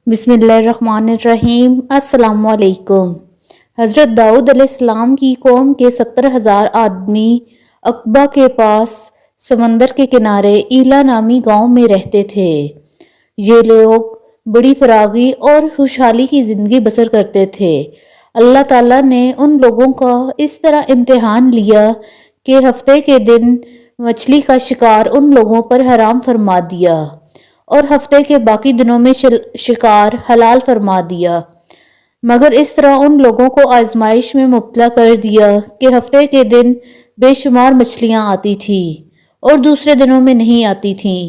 بسم اللہ الرحمن الرحیم۔ السلام علیکم۔ حضرت داؤد علیہ السلام کی قوم کے 70,000 آدمی عقبہ کے پاس سمندر کے کنارے ایلا نامی گاؤں میں رہتے تھے۔ یہ لوگ بڑی فراغی اور خوشحالی کی زندگی بسر کرتے تھے۔ اللہ تعالیٰ نے ان لوگوں کا اس طرح امتحان لیا کہ ہفتے کے دن مچھلی کا شکار ان لوگوں پر حرام فرما دیا اور ہفتے کے باقی دنوں میں شکار حلال فرما دیا، مگر اس طرح ان لوگوں کو آزمائش میں مبتلا کر دیا کہ ہفتے کے دن بے شمار مچھلیاں آتی تھیں اور دوسرے دنوں میں نہیں آتی تھیں۔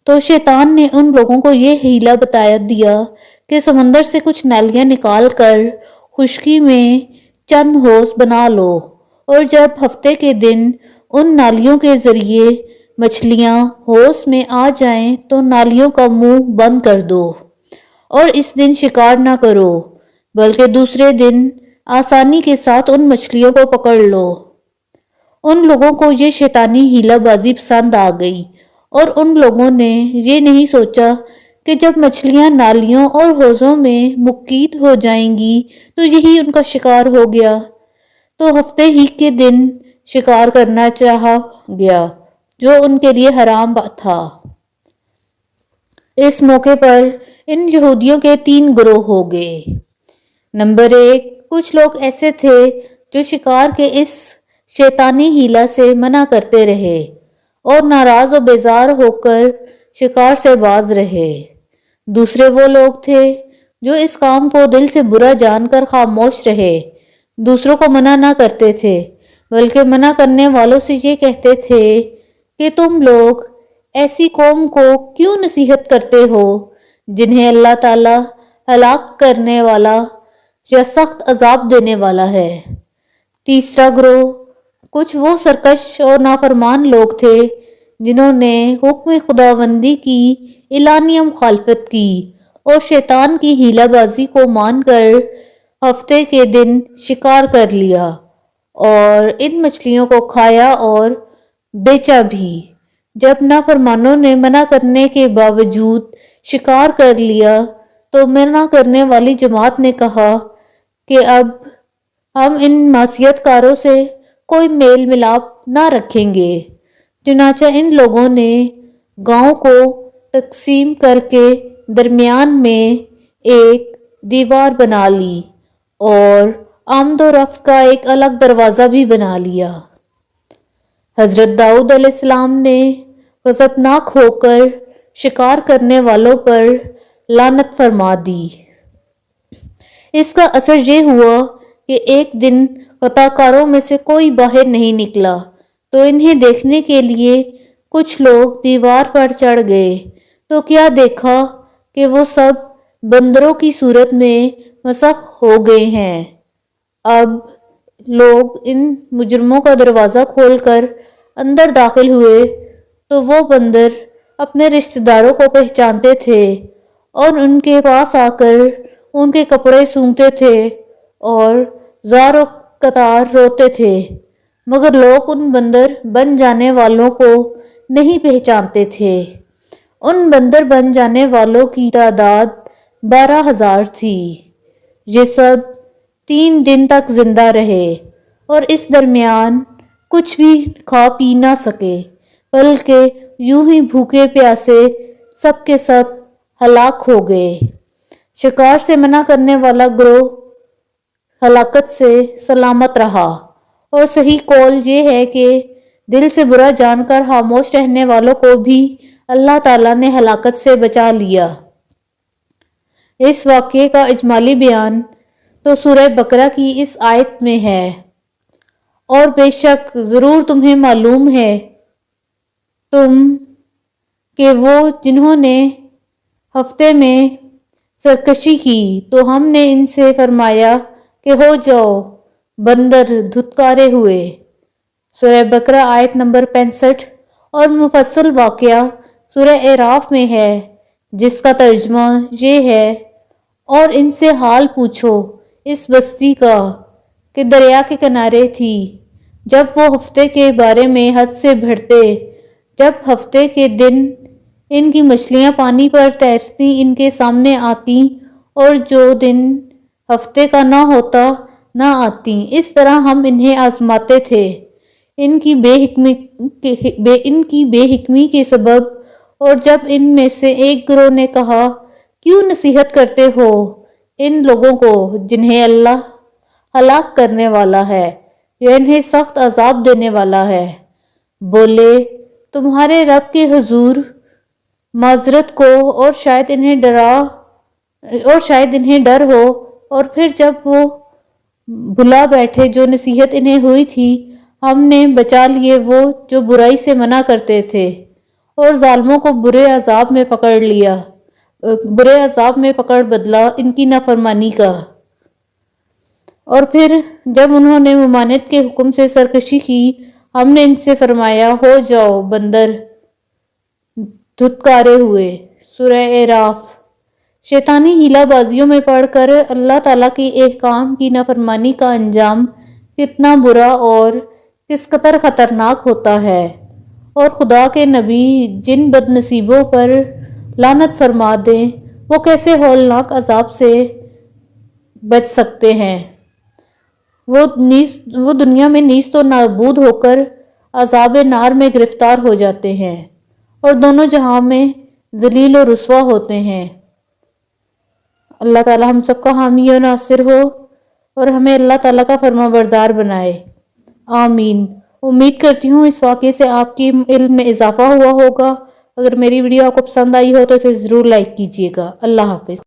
تو شیطان نے ان لوگوں کو یہ حیلہ بتا دیا کہ سمندر سے کچھ نالیاں نکال کر خشکی میں چند حوض بنا لو، اور جب ہفتے کے دن ان نالیوں کے ذریعے مچھلیاں حوض میں آ جائیں تو نالیوں کا منہ بند کر دو اور اس دن شکار نہ کرو، بلکہ دوسرے دن آسانی کے ساتھ ان مچھلیوں کو پکڑ لو۔ ان لوگوں کو یہ شیطانی حیلہ بازی پسند آ گئی اور ان لوگوں نے یہ نہیں سوچا کہ جب مچھلیاں نالیوں اور حوضوں میں مقید ہو جائیں گی تو یہی ان کا شکار ہو گیا، تو ہفتے ہی کے دن شکار کرنا چاہا گیا جو ان کے لیے حرام تھا۔ اس موقع پر ان یہودیوں کے 3 گروہ ہو گئے۔ نمبر 1، کچھ لوگ ایسے تھے جو شکار کے اس شیطانی حیلہ سے منع کرتے رہے اور ناراض و بیزار ہو کر شکار سے باز رہے۔ دوسرے وہ لوگ تھے جو اس کام کو دل سے برا جان کر خاموش رہے، دوسروں کو منع نہ کرتے تھے، بلکہ منع کرنے والوں سے یہ کہتے تھے کہ تم لوگ ایسی قوم کو کیوں نصیحت کرتے ہو جنہیں اللہ تعالیٰ ہلاک کرنے والا یا سخت عذاب دینے والا ہے۔ تیسرا گروہ کچھ وہ سرکش اور نافرمان لوگ تھے جنہوں نے حکم خداوندی کی اعلانیہ مخالفت کی اور شیطان کی حیلہ بازی کو مان کر ہفتے کے دن شکار کر لیا اور ان مچھلیوں کو کھایا اور بیچا بھی۔ جب نافرمانوں نے منع کرنے کے باوجود شکار کر لیا تو منع کرنے والی جماعت نے کہا کہ اب ہم ان معصیت کاروں سے کوئی میل ملاپ نہ رکھیں گے۔ چنانچہ ان لوگوں نے گاؤں کو تقسیم کر کے درمیان میں ایک دیوار بنا لی اور آمد و رفت کا ایک الگ دروازہ بھی بنا لیا۔ حضرت داؤد علیہ السلام نے غضبناک ہو کر شکار کرنے والوں پر لعنت فرما دی۔ اس کا اثر یہ ہوا کہ ایک دن قطع کاروں میں سے کوئی باہر نہیں نکلا تو انہیں دیکھنے کے لیے کچھ لوگ دیوار پر چڑھ گئے تو کیا دیکھا کہ وہ سب بندروں کی صورت میں مسخ ہو گئے ہیں۔ اب لوگ ان مجرموں کا دروازہ کھول کر اندر داخل ہوئے تو وہ بندر اپنے رشتہ داروں کو پہچانتے تھے اور ان کے پاس آ کر ان کے کپڑے سونگھتے تھے اور زار و قطار روتے تھے، مگر لوگ ان بندر بن جانے والوں کو نہیں پہچانتے تھے۔ ان بندر بن جانے والوں کی تعداد 12,000 تھی۔ یہ سب 3 دن تک زندہ رہے اور اس درمیان کچھ بھی کھا پی نہ سکے، بلکہ یوں ہی بھوکے پیاسے سب کے سب ہلاک ہو گئے۔ شکار سے منع کرنے والا گروہ ہلاکت سے سلامت رہا، اور صحیح قول یہ ہے کہ دل سے برا جان کر خاموش رہنے والوں کو بھی اللہ تعالیٰ نے ہلاکت سے بچا لیا۔ اس واقعے کا اجمالی بیان تو سورہ بقرہ کی اس آیت میں ہے۔ اور بے شک ضرور تمہیں معلوم ہے کہ وہ جنہوں نے ہفتے میں سرکشی کی تو ہم نے ان سے فرمایا کہ ہو جاؤ بندر دھتکارے ہوئے۔ سورہ بقرہ آیت نمبر 65 اور مفصل واقعہ سورہ اعراف میں ہے، جس کا ترجمہ یہ ہے، اور ان سے حال پوچھو اس بستی کا کہ دریا کے کنارے تھی، جب وہ ہفتے کے بارے میں حد سے بڑھتے، جب ہفتے کے دن ان کی مچھلیاں پانی پر تیرتی ان کے سامنے آتی اور جو دن ہفتے کا نہ ہوتا نہ آتی۔ اس طرح ہم انہیں آزماتے تھے۔ ان کی بے حکمی کے سبب، اور جب ان میں سے ایک گروہ نے کہا، کیوں نصیحت کرتے ہو ان لوگوں کو جنہیں اللہ ہلاک کرنے والا ہے یا انہیں سخت عذاب دینے والا ہے؟ بولے، تمہارے رب کے حضور معذرت کو، اور شاید انہیں ڈر ہو۔ اور پھر جب وہ بھلا بیٹھے جو نصیحت انہیں ہوئی تھی، ہم نے بچا لیے وہ جو برائی سے منع کرتے تھے، اور ظالموں کو برے عذاب میں پکڑ بدلا ان کی نافرمانی کا۔ اور پھر جب انہوں نے ممانعت کے حکم سے سرکشی کی، ہم نے ان سے فرمایا، ہو جاؤ بندر دھتکارے ہوئے۔ سورہ اعراف۔ شیطانی ہیلہ بازیوں میں پڑھ کر اللہ تعالیٰ کے احکام کی نافرمانی کا انجام کتنا برا اور کس قدر خطرناک ہوتا ہے، اور خدا کے نبی جن بد نصیبوں پر لعنت فرما دیں وہ کیسے ہولناک عذاب سے بچ سکتے ہیں۔ وہ دنیا میں نیست و نابود ہو کر عذاب نار میں گرفتار ہو جاتے ہیں، اور دونوں جہاں میں ذلیل و رسوا ہوتے ہیں۔ اللہ تعالیٰ ہم سب کا حامی و ناصر ہو اور ہمیں اللہ تعالیٰ کا فرما بردار بنائے، آمین۔ امید کرتی ہوں اس واقعے سے آپ کی علم میں اضافہ ہوا ہوگا۔ اگر میری ویڈیو آپ کو پسند آئی ہو تو اسے ضرور لائک کیجیے گا۔ اللہ حافظ۔